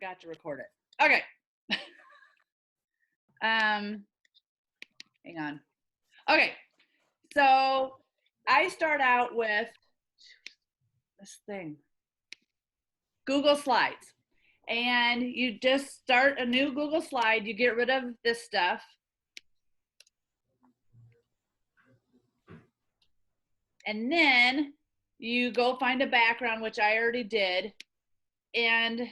forgot to record it. Okay. Hang on. Okay. So I start out with this thing, Google Slides. And you just start a new Google slide. You get rid of this stuff. And then you go find a background, which I already did. And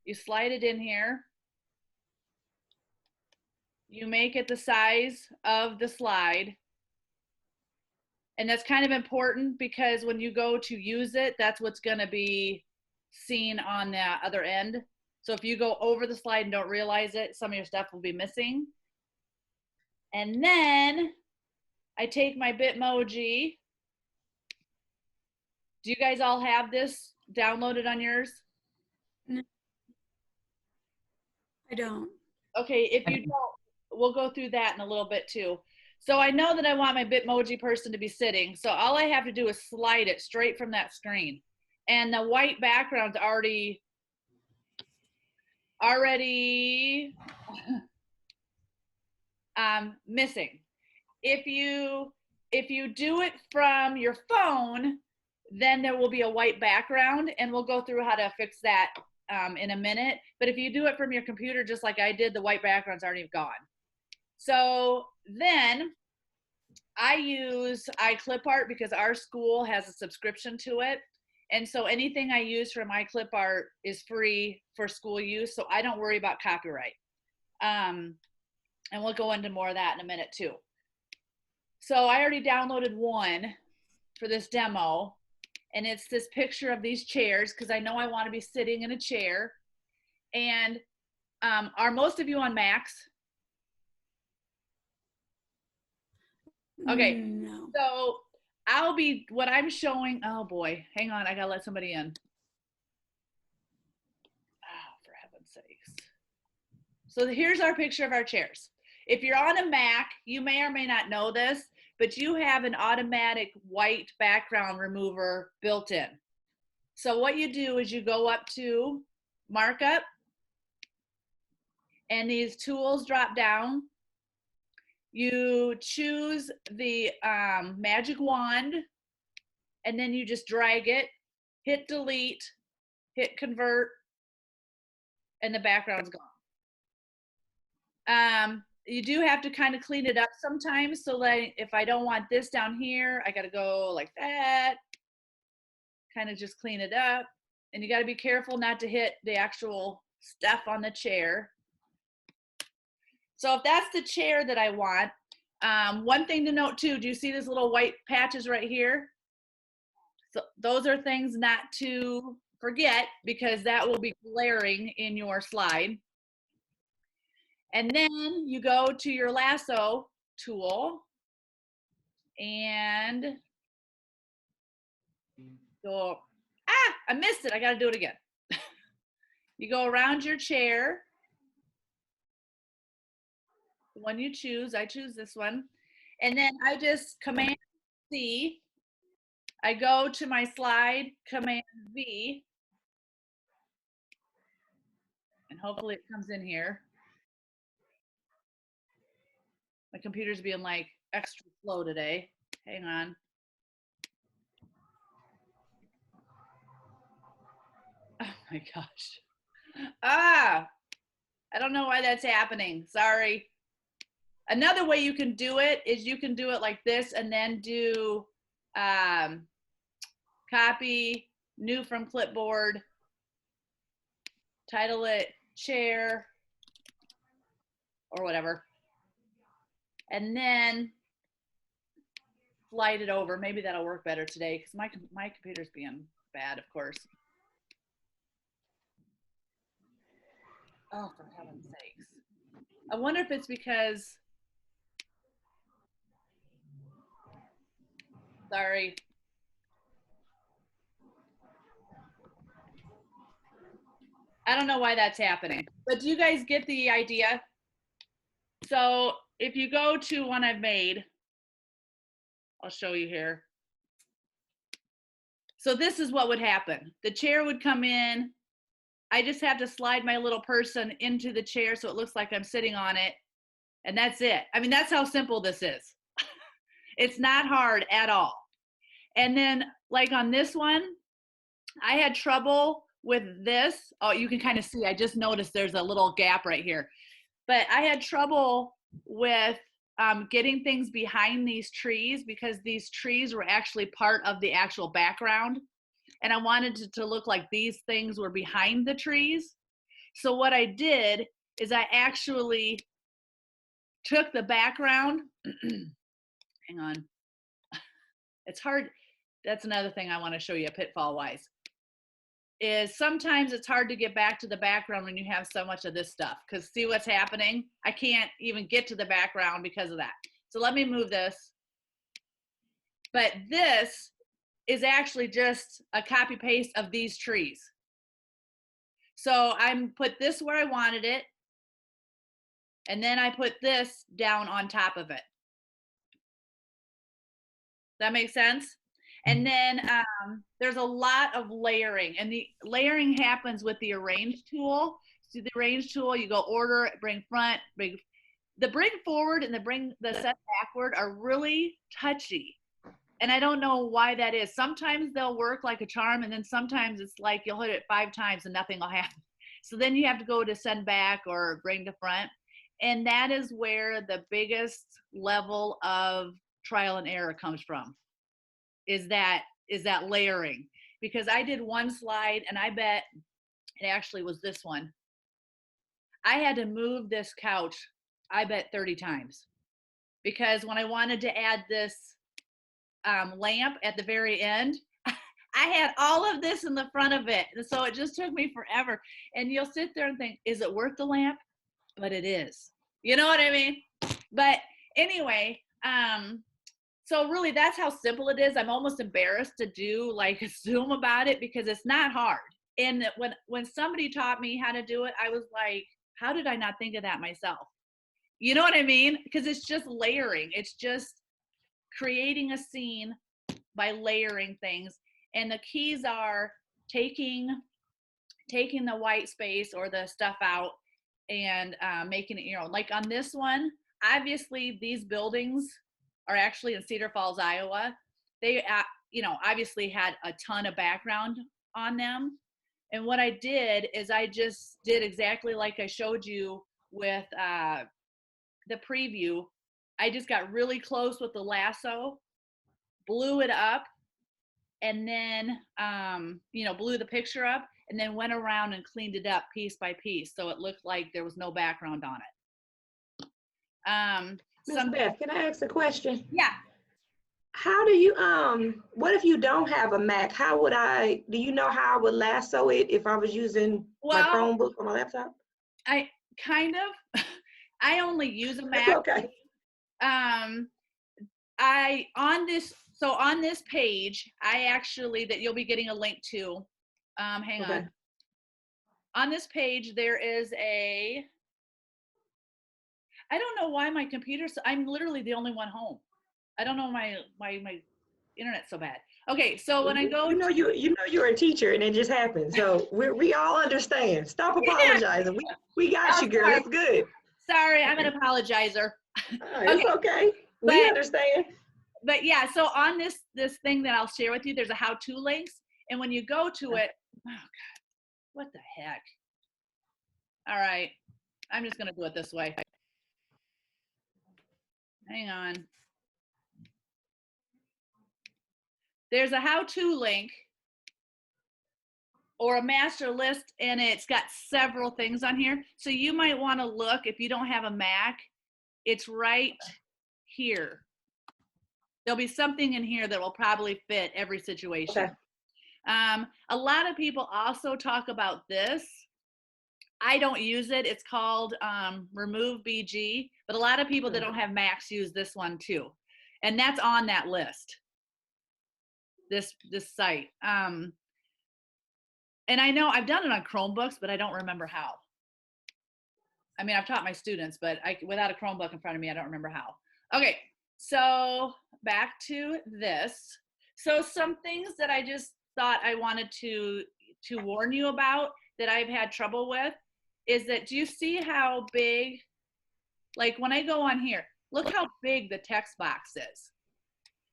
you slide it in here. You make it the size of the slide. And that's kind of important because when you go to use it, that's what's going to be seen on the other end. So if you go over the slide and don't realize it, some of your stuff will be missing. And then I take my Bitmoji. Do you guys all have this downloaded on yours? No, I don't. Okay, if you don't, we'll go through that in a little bit too. So I know that I want my Bitmoji person to be sitting. So all I have to do is slide it straight from that screen. And the white background's already missing. If you do it from your phone, then there will be a white background, and we'll go through how to fix that in a minute. But if you do it from your computer, just like I did, the white background's already gone. So then I use iClipArt because our school has a subscription to it. And so anything I use from iClipArt is free for school use, so I don't worry about copyright. And we'll go into more of that in a minute too. So I already downloaded one for this demo, and it's this picture of these chairs because I know I want to be sitting in a chair. And are most of you on Macs? Okay, no. So what I'm showing, oh boy, hang on, I gotta let somebody in. Oh, for heaven's sakes. So here's our picture of our chairs. If you're on a Mac, you may or may not know this, but you have an automatic white background remover built in. So what you do is you go up to markup, and these tools drop down. You choose the magic wand, and then you just drag it, hit delete, hit convert, and the background's gone. You do have to kind of clean it up sometimes. So like if I don't want this down here, I got to go like that, kind of just clean it up. And you got to be careful not to hit the actual stuff on the chair. So if that's the chair that I want, one thing to note too, do you see these little white patches right here? So those are things not to forget because that will be glaring in your slide. And then you go to your lasso tool and go, I missed it. I got to do it again. You go around your chair. The one you choose, I choose this one. And then I just Command C. I go to my slide, Command V. And hopefully it comes in here. My computer's being like extra slow today. Hang on. Oh my gosh. I don't know why that's happening. Sorry. Another way you can do it is you can do it like this and then do copy, new from clipboard, title it chair or whatever. And then slide it over. Maybe that'll work better today because my computer's being bad, of course. Oh, for heaven's sakes. I wonder if it's because, sorry. I don't know why that's happening, but do you guys get the idea? So if you go to one I've made, I'll show you here. So this is what would happen. The chair would come in, I just have to slide my little person into the chair so it looks like I'm sitting on it. And that's it. I mean, that's how simple this is. It's not hard at all. And then like on this one, I had trouble with this. Oh, you can kind of see, I just noticed there's a little gap right here. But I had trouble with getting things behind these trees because these trees were actually part of the actual background. And I wanted it to look like these things were behind the trees. So what I did is I actually took the background. Hang on. It's hard. That's another thing I want to show you pitfall wise. Is sometimes it's hard to get back to the background when you have so much of this stuff, because see what's happening? I can't even get to the background because of that. So let me move this. But this is actually just a copy paste of these trees. So I'm put this where I wanted it, and then I put this down on top of it. That makes sense? And then there's a lot of layering, and the layering happens with the arrange tool. So the arrange tool, you go order, bring front, bring forward and the set backward are really touchy. And I don't know why that is. Sometimes they'll work like a charm, and then sometimes it's like you'll hit it 5 times and nothing will happen. So then you have to go to send back or bring to front. And that is where the biggest level of trial and error comes from. Is that layering, because I did one slide and I bet it actually was this one. I had to move this couch, I bet 30 times, because when I wanted to add this lamp at the very end, I had all of this in the front of it. And so it just took me forever. And you'll sit there and think, is it worth the lamp? But it is. You know what I mean? But anyway, so really that's how simple it is. I'm almost embarrassed to do like a Zoom about it because it's not hard. And when somebody taught me how to do it, I was like, how did I not think of that myself? You know what I mean? Because it's just layering. It's just creating a scene by layering things. And the keys are taking the white space or the stuff out and making it your own. Like on this one, obviously these buildings are actually in Cedar Falls, Iowa. They, obviously had a ton of background on them. And what I did is I just did exactly like I showed you with the preview. I just got really close with the lasso, blew it up, and then, blew the picture up, and then went around and cleaned it up piece by piece. So it looked like there was no background on it. Miss Beth, can I ask a question? Yeah. How do you, what if you don't have a Mac? Do you know how I would lasso it if I was using my Chromebook on my laptop? I kind of, I only use a Mac. That's okay. On this page, I actually, that you'll be getting a link to, hang on. On this page, there is I don't know why my computer, I'm literally the only one home. I don't know why my internet's so bad. Okay, so when I go, you're a teacher and it just happened. So we all understand. Stop apologizing. We got you, girl. It's good. Sorry, I'm an apologizer. It's okay. We understand. But yeah, so on this thing that I'll share with you, there's a how-to links, and when you go to it, oh God, what the heck? All right, I'm just gonna do it this way. Hang on. There's a how-to link or a master list, and it's got several things on here. So you might want to look, if you don't have a Mac, it's right here. There'll be something in here that will probably fit every situation. Okay. A lot of people also talk about this. I don't use it. It's called Remove BG, but a lot of people that don't have Macs use this one too. And that's on that list, this site. And I know I've done it on Chromebooks, but I don't remember how. I mean, I've taught my students, but without a Chromebook in front of me, I don't remember how. Okay, so back to this. So some things that I just thought I wanted to warn you about. that I've had trouble with is that, do you see how big, like when I go on here, look how big the text box is.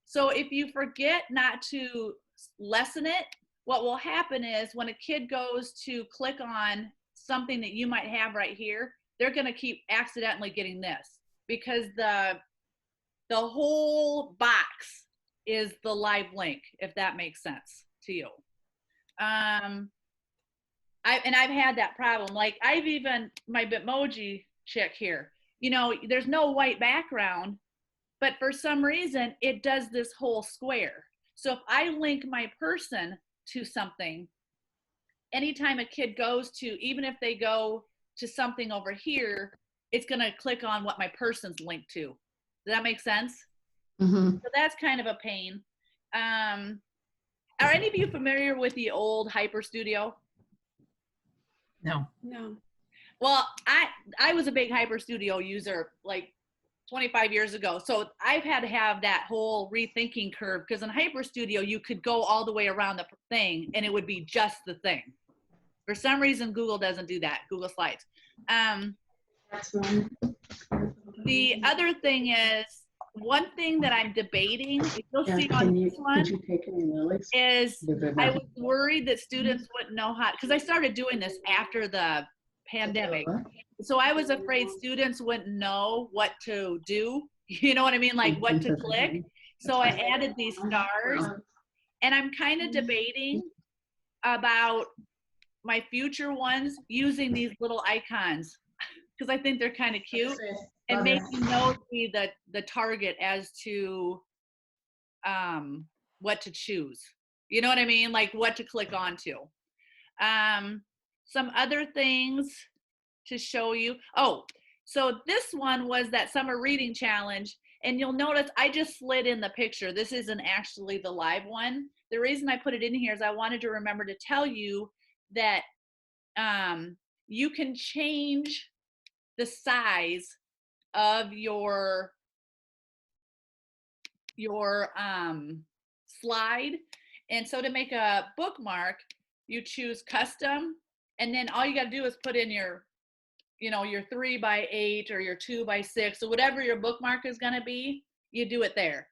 So if you forget not to lessen it, what will happen is when a kid goes to click on something that you might have right here, they're going to keep accidentally getting this because the whole box is the live link, if that makes sense to you. I've had that problem. Like I've even, my Bitmoji chick here, you know, there's no white background, but for some reason it does this whole square. So if I link my person to something, anytime a kid goes to, even if they go to something over here, it's going to click on what my person's linked to. Does that make sense? Mm-hmm. So that's kind of a pain. Are any of you familiar with the old Hyper Studio? No. No. Well, I was a big Hyper Studio user like 25 years ago. So I've had to have that whole rethinking curve, because in Hyper Studio, you could go all the way around the thing and it would be just the thing. For some reason, Google doesn't do that, Google Slides. The other thing is, one thing that I'm debating, if you'll see on this one, is I was worried that students wouldn't know how, because I started doing this after the pandemic. So I was afraid students wouldn't know what to do. You know what I mean? Like what to click. So I added these stars, and I'm kind of debating about my future ones using these little icons, because I think they're kind of cute, and making those be the target as to what to choose. You know what I mean? Like what to click onto. Some other things to show you. Oh, so this one was that summer reading challenge, and you'll notice I just slid in the picture. This isn't actually the live one. The reason I put it in here is I wanted to remember to tell you that you can change the size of your slide. And so to make a bookmark, you choose custom, and then all you got to do is put in your, you know, your 3x8 or your 2x6, so whatever your bookmark is going to be, you do it there,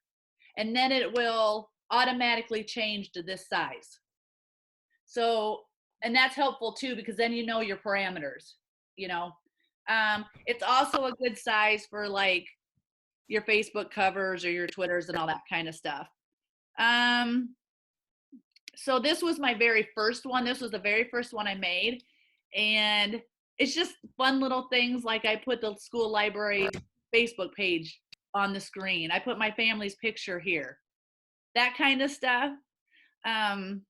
and then it will automatically change to this size. So, and that's helpful too, because then you know your parameters, you know. It's also a good size for like your Facebook covers or your Twitters and all that kind of stuff. So this was my very first one. This was the very first one I made. And it's just fun little things, like I put the school library Facebook page on the screen. I put my family's picture here. That kind of stuff. And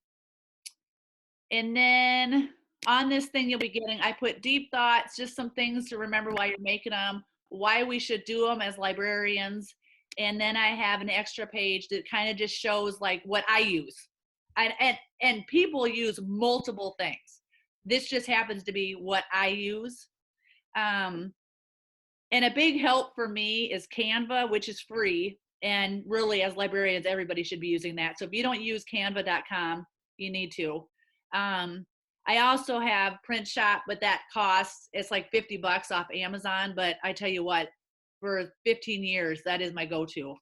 then on this thing you'll be getting, I put deep thoughts, just some things to remember while you're making them, why we should do them as librarians. And then I have an extra page that kind of just shows like what I use. And people use multiple things. This just happens to be what I use. And a big help for me is Canva, which is free. And really, as librarians, everybody should be using that. So if you don't use canva.com, you need to. I also have Print Shop, but that costs, it's like $50 off Amazon. But I tell you what, for 15 years, that is my go-to.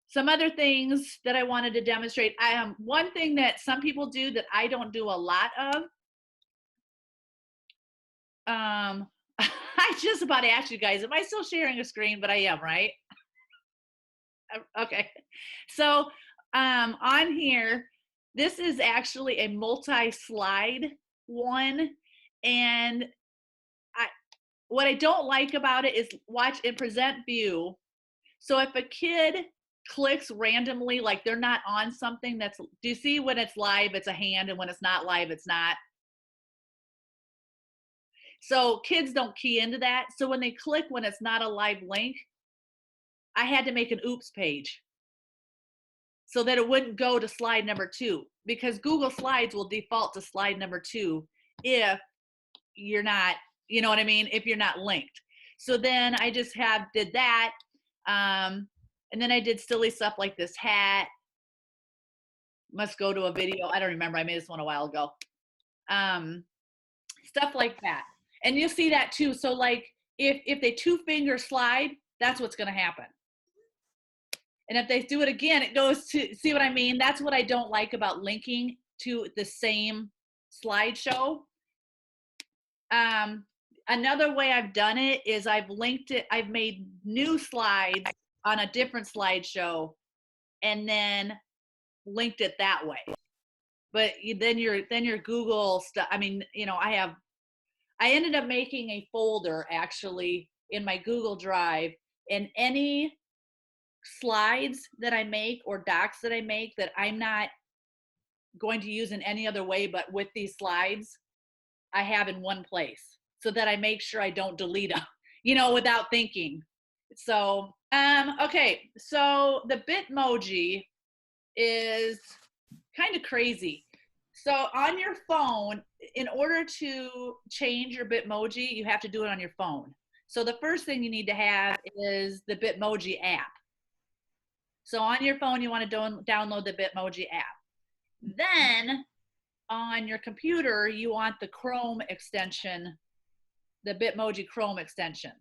Some other things that I wanted to demonstrate. One thing that some people do that I don't do a lot of. I just about asked you guys, am I still sharing a screen? But I am, right? Okay. So on here, this is actually a multi-slide one. And what I don't like about it is watch and present view. So if a kid clicks randomly, like they're not on something that's, do you see when it's live, it's a hand, and when it's not live, it's not? So kids don't key into that. So when they click when it's not a live link, I had to make an oops page so that it wouldn't go to slide number 2, because Google Slides will default to slide number 2 if you're not, you know what I mean, if you're not linked. So then I just did that. And then I did silly stuff like this hat must go to a video. I don't remember. I made this one a while ago. Stuff like that. And you'll see that too. So like if they 2-finger slide, that's what's going to happen. And if they do it again, it goes to, see what I mean? That's what I don't like about linking to the same slideshow. Another way I've done it is I've linked it, I've made new slides on a different slideshow and then linked it that way. But then your Google stuff, I mean, you know, I ended up making a folder actually in my Google Drive, and any slides that I make or docs that I make that I'm not going to use in any other way but with these slides, I have in one place so that I make sure I don't delete them, you know, without thinking. So, okay, so the Bitmoji is kind of crazy. So on your phone, in order to change your Bitmoji, you have to do it on your phone. So the first thing you need to have is the Bitmoji app. So on your phone, you want to download the Bitmoji app. Then on your computer, you want the Chrome extension, the Bitmoji Chrome extension.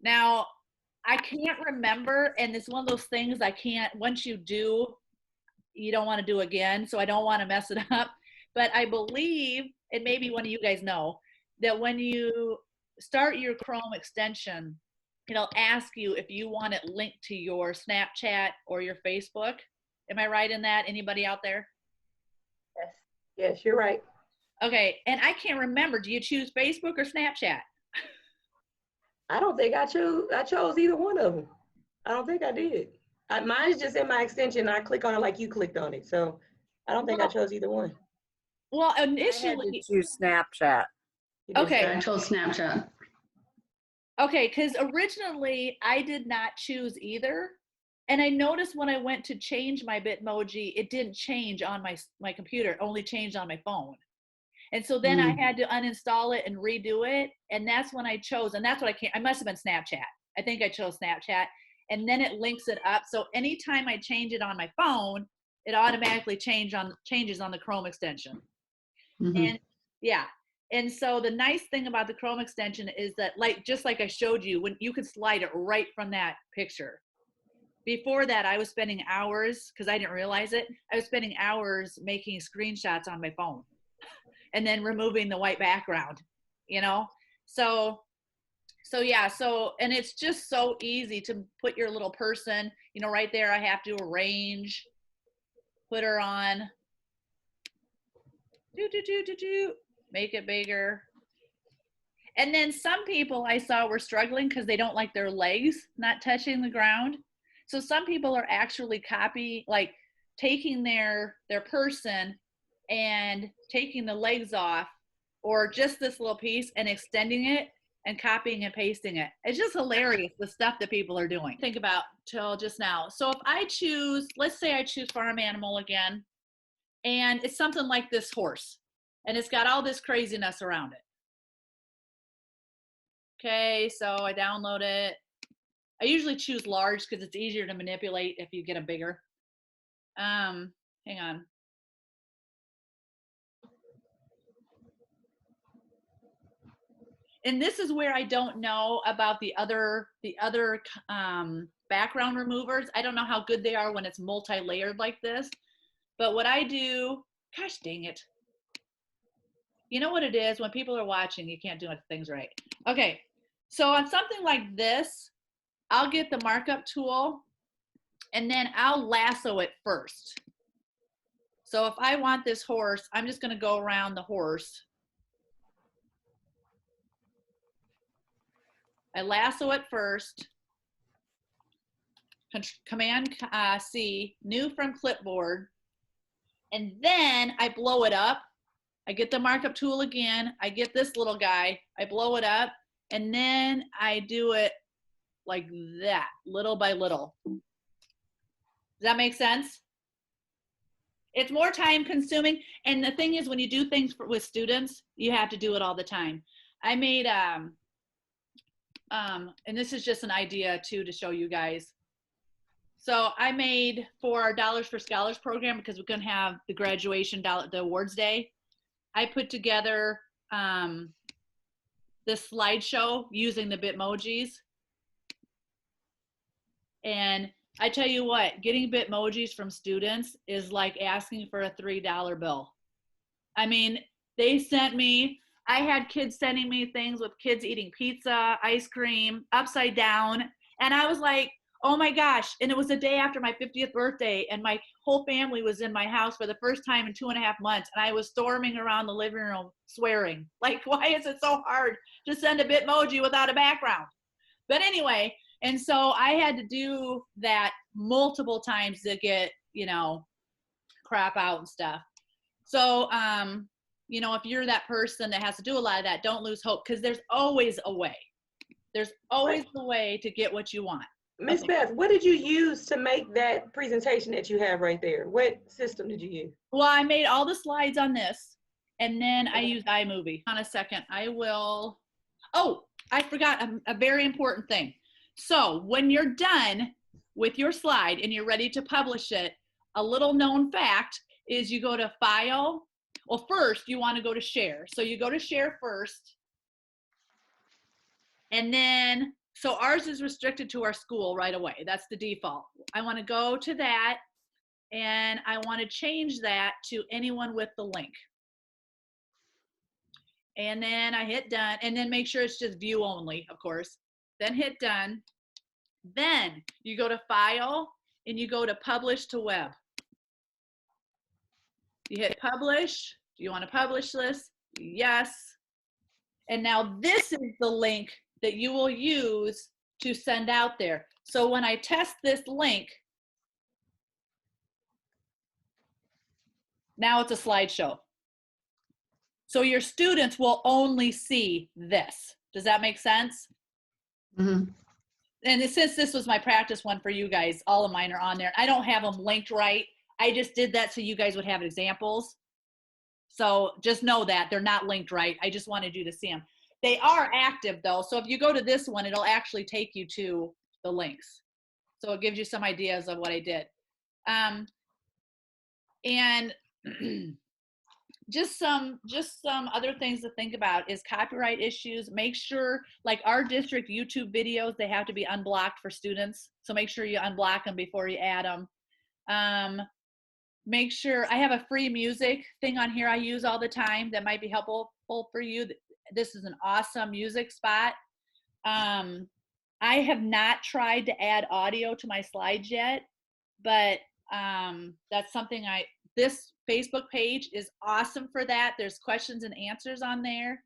Now, I can't remember, and it's one of those things I can't, once you do, you don't want to do again, so I don't want to mess it up. But I believe, and maybe one of you guys know, that when you start your Chrome extension, it'll ask you if you want it linked to your Snapchat or your Facebook. Am I right in that? Anybody out there? Yes. Yes, you're right. Okay, and I can't remember. Do you choose Facebook or Snapchat? I don't think I chose either one of them. I don't think I did. Mine is just in my extension. I click on it like you clicked on it. So I don't think I chose either one. Well, I had initially, to choose Snapchat. okay. I chose Snapchat. Okay, because originally I did not choose either. And I noticed when I went to change my Bitmoji, it didn't change on my computer, it only changed on my phone. And so then I had to uninstall it and redo it. And that's when I chose, and that's what I must have been Snapchat. I think I chose Snapchat. And then it links it up. So anytime I change it on my phone, it automatically changes on the Chrome extension. And yeah. And so the nice thing about the Chrome extension is that, like, just like I showed you, when you could slide it right from that picture. Before that, I was spending hours, because I didn't realize it, I was spending hours making screenshots on my phone and then removing the white background, you know? So yeah, and it's just so easy to put your little person, you know, right there. I have to arrange, put her on, make it bigger. And then some people I saw were struggling because they don't like their legs not touching the ground. So some people are actually taking their person and taking the legs off, or just this little piece, and extending it and copying and pasting it. It's just hilarious, the stuff that people are doing. Think about till just now. So if I choose, let's say I choose farm animal again, and it's something like this horse, and it's got all this craziness around it. Okay, so I download it. I usually choose large because it's easier to manipulate if you get a bigger. Hang on. And this is where I don't know about the other background removers. I don't know how good they are when it's multi-layered like this. But what I do, gosh dang it. You know what it is? When people are watching, you can't do things right. Okay, so on something like this, I'll get the markup tool and then I'll lasso it first. So if I want this horse, I'm just gonna go around the horse. I lasso it first. Command C, new from clipboard. And then I blow it up. I get the markup tool again. I get this little guy. I blow it up. And then I do it like that, little by little. Does that make sense? It's more time consuming. And the thing is, when you do things with students, you have to do it all the time. I made, and this is just an idea too to show you guys. So I made, for our Dollars for Scholars program, because we're gonna have the graduation, the awards day, I put together this slideshow using the Bitmojis. And I tell you what, getting Bitmojis from students is like asking for a $3 bill. I mean, they sent me, I had kids sending me things with kids eating pizza, ice cream, upside down. And I was like, oh my gosh. And it was the day after my 50th birthday, and my whole family was in my house for the first time in 2.5 months. And I was storming around the living room swearing, like, why is it so hard to send a Bitmoji without a background? But anyway, and so I had to do that multiple times to get, you know, crap out and stuff. So, you know, if you're that person that has to do a lot of that, don't lose hope, because there's always a way. There's always a way to get what you want. Miss Beth, what did you use to make that presentation that you have right there? What system did you use? Well, I made all the slides on this, and then I used iMovie. On a second, I will. Oh, I forgot a very important thing. So when you're done with your slide and you're ready to publish it, a little known fact is you go to File. Well, first you want to go to Share. So you go to Share first. And then, so ours is restricted to our school right away. That's the default. I want to go to that, and I want to change that to anyone with the link. And then I hit done, and then make sure it's just view only, of course. Then hit done. Then you go to File and you go to Publish to Web. You hit Publish. Do you want to publish this? Yes. And now this is the link that you will use to send out there. So when I test this link, now it's a slideshow. So your students will only see this. Does that make sense? Mm-hmm. And since this was my practice one for you guys, all of mine are on there. I don't have them linked right. I just did that so you guys would have examples. So just know that they're not linked right. I just wanted you to see them. They are active though. So if you go to this one, it'll actually take you to the links. So it gives you some ideas of what I did. And just some other things to think about is copyright issues. Make sure, like our district YouTube videos, they have to be unblocked for students. So make sure you unblock them before you add them. Make sure, I have a free music thing on here I use all the time that might be helpful for you. This is an awesome music spot. I have not tried to add audio to my slides yet, but that's something this Facebook page is awesome for that. There's questions and answers on there.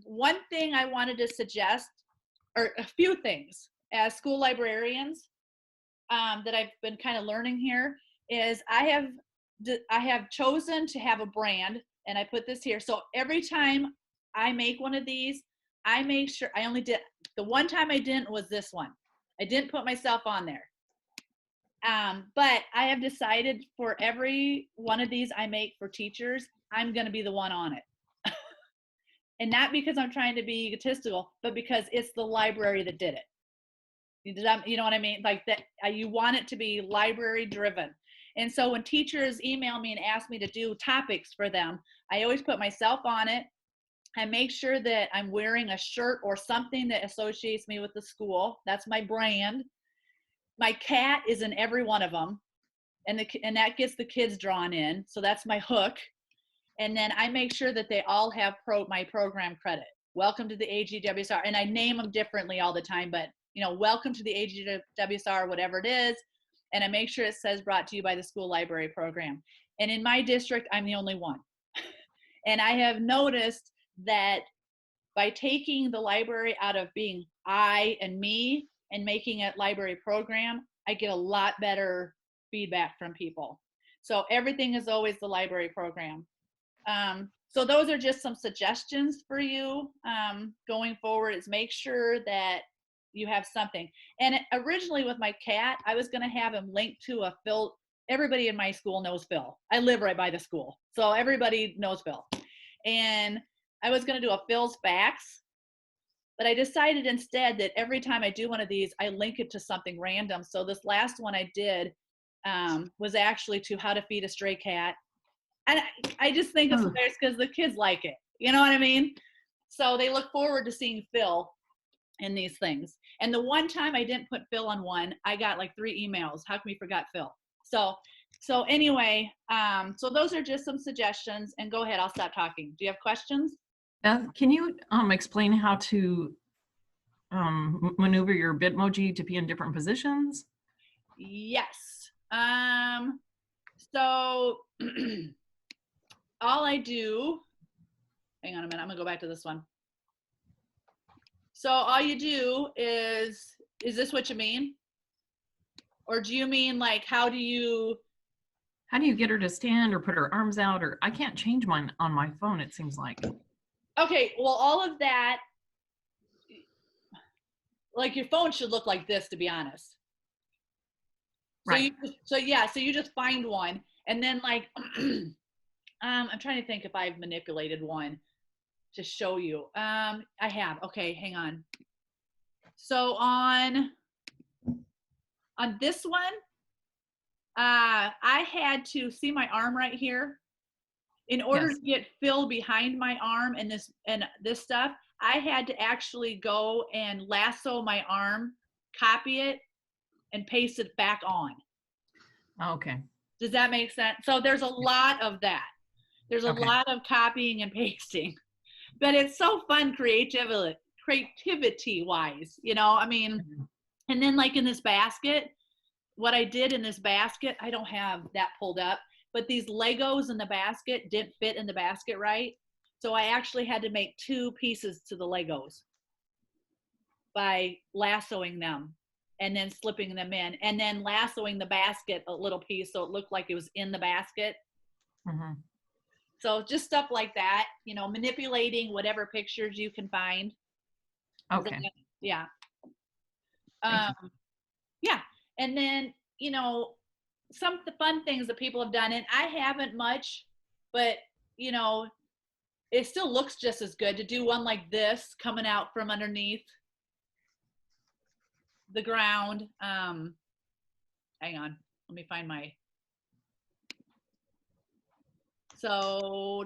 One thing I wanted to suggest, or a few things as school librarians that I've been kind of learning here, is I have chosen to have a brand, and I put this here. So every time I make one of these, I make sure I only did, the one time I didn't was this one. I didn't put myself on there. But I have decided for every one of these I make for teachers, I'm going to be the one on it. And not because I'm trying to be egotistical, but because it's the library that did it. You know what I mean? Like that, you want it to be library driven. And so when teachers email me and ask me to do topics for them, I always put myself on it. I make sure that I'm wearing a shirt or something that associates me with the school. That's my brand. My cat is in every one of them, and that gets the kids drawn in. So that's my hook. And then I make sure that they all have my program credit. Welcome to the AGWSR. And I name them differently all the time, but you know, welcome to the AGWSR, whatever it is. And I make sure it says brought to you by the school library program. And in my district, I'm the only one. And I have noticed that by taking the library out of being I and me and making it library program, I get a lot better feedback from people. So everything is always the library program. So those are just some suggestions for you going forward, is make sure that you have something. And originally with my cat, I was going to have him linked to a Phil. Everybody in my school knows Phil. I live right by the school, so everybody knows Phil. And I was going to do a Phil's Facts, but I decided instead that every time I do one of these, I link it to something random. So this last one I did was actually to how to feed a stray cat. And I just think it's Huh. hilarious because the kids like it. You know what I mean? So they look forward to seeing Phil in these things. And the one time I didn't put Phil on one, I got like 3 emails. How come we forgot Phil? So anyway, so those are just some suggestions. And go ahead, I'll stop talking. Do you have questions? Can you explain how to maneuver your Bitmoji to be in different positions? Yes. So all I do, hang on a minute, I'm gonna go back to this one. So all you do is this what you mean? Or do you mean like how do you get her to stand or put her arms out? Or I can't change mine on my phone, it seems like. Okay, well all of that, like your phone should look like this, to be honest. Right. So you just find one and then like I'm trying to think if I've manipulated one to show you. I have. Okay, hang on. So on this one, I had to see my arm right here. In order Yes. to get Phil behind my arm and this stuff, I had to actually go and lasso my arm, copy it, and paste it back on. Okay. Does that make sense? So there's a lot of that. There's a Okay. lot of copying and pasting, but it's so fun creativity wise, you know, I mean, and then like in this basket, what I did in this basket, I don't have that pulled up, but these Legos in the basket didn't fit in the basket right. So I actually had to make 2 pieces to the Legos by lassoing them and then slipping them in and then lassoing the basket a little piece so it looked like it was in the basket. Mm-hmm. So just stuff like that, you know, manipulating whatever pictures you can find. Okay. Yeah. Thank you. Yeah. And then, you know, some of the fun things that people have done, and I haven't much, but, you know, it still looks just as good to do one like this coming out from underneath the ground. Hang on. Let me find my. So,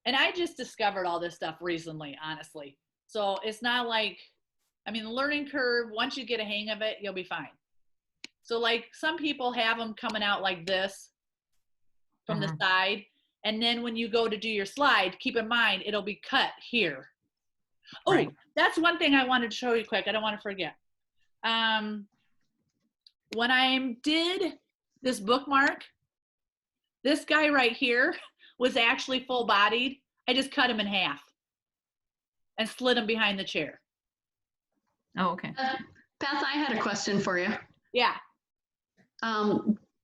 and I just discovered all this stuff recently, honestly. So it's not like, I mean, the learning curve, once you get a hang of it, you'll be fine. So like some people have them coming out like this from the side. And then when you go to do your slide, keep in mind, it'll be cut here. Oh, right. That's one thing I wanted to show you quick. I don't want to forget. When I did this bookmark, this guy right here was actually full bodied. I just cut him in half and slid him behind the chair. Oh, okay. Beth, I had a question for you. Yeah.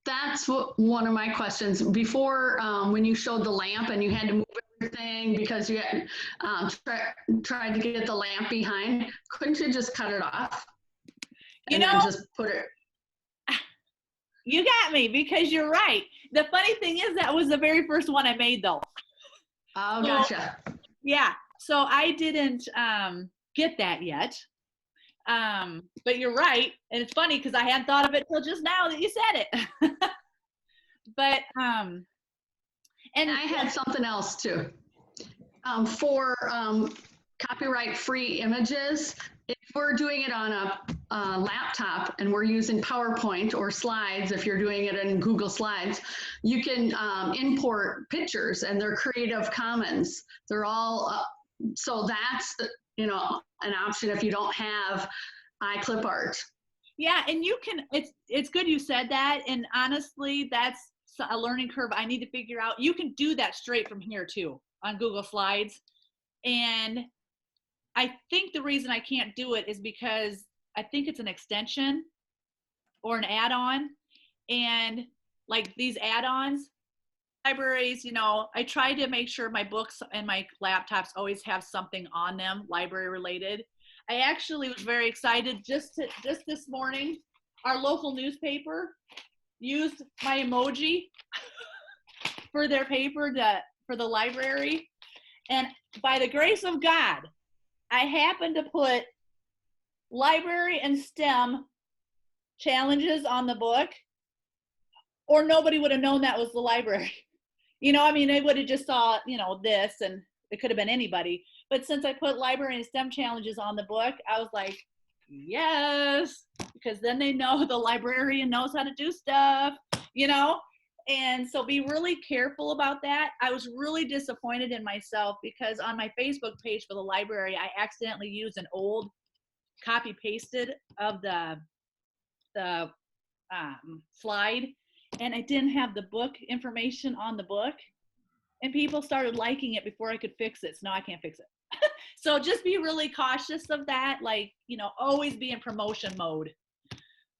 That's one of my questions. Before, when you showed the lamp and you had to move everything because you had tried to get the lamp behind, couldn't you just cut it off? You and know, then just put it. You got me because you're right. The funny thing is that was the very first one I made though. Oh, gotcha. Yeah. So I didn't get that yet. But you're right. And it's funny because I hadn't thought of it till just now that you said it. But and I had something else too. For copyright free images, if we're doing it on a laptop and we're using PowerPoint or slides, if you're doing it in Google Slides, you can import pictures and they're Creative Commons. They're all, so that's, you know, an option if you don't have iClipArt. Yeah, and you can, it's good you said that. And honestly, that's a learning curve I need to figure out. You can do that straight from here too on Google Slides. And I think the reason I can't do it is because I think it's an extension or an add-on. And like these add-ons, libraries, you know, I try to make sure my books and my laptops always have something on them, library related. I actually was very excited just this morning, our local newspaper used my emoji for their paper for the library. And by the grace of God, I happened to put library and STEM challenges on the book. or nobody would have known that was the library. You know, I mean, they would have just saw, you know, this, and it could have been anybody. But since I put library and STEM challenges on the book, I was like, yes, because then they know the librarian knows how to do stuff, you know? And so be really careful about that. I was really disappointed in myself because on my Facebook page for the library, I accidentally used an old copy pasted of the slide, and I didn't have the book information on the book, and people started liking it before I could fix it. So now I can't fix it. So just be really cautious of that. Like, you know, always be in promotion mode.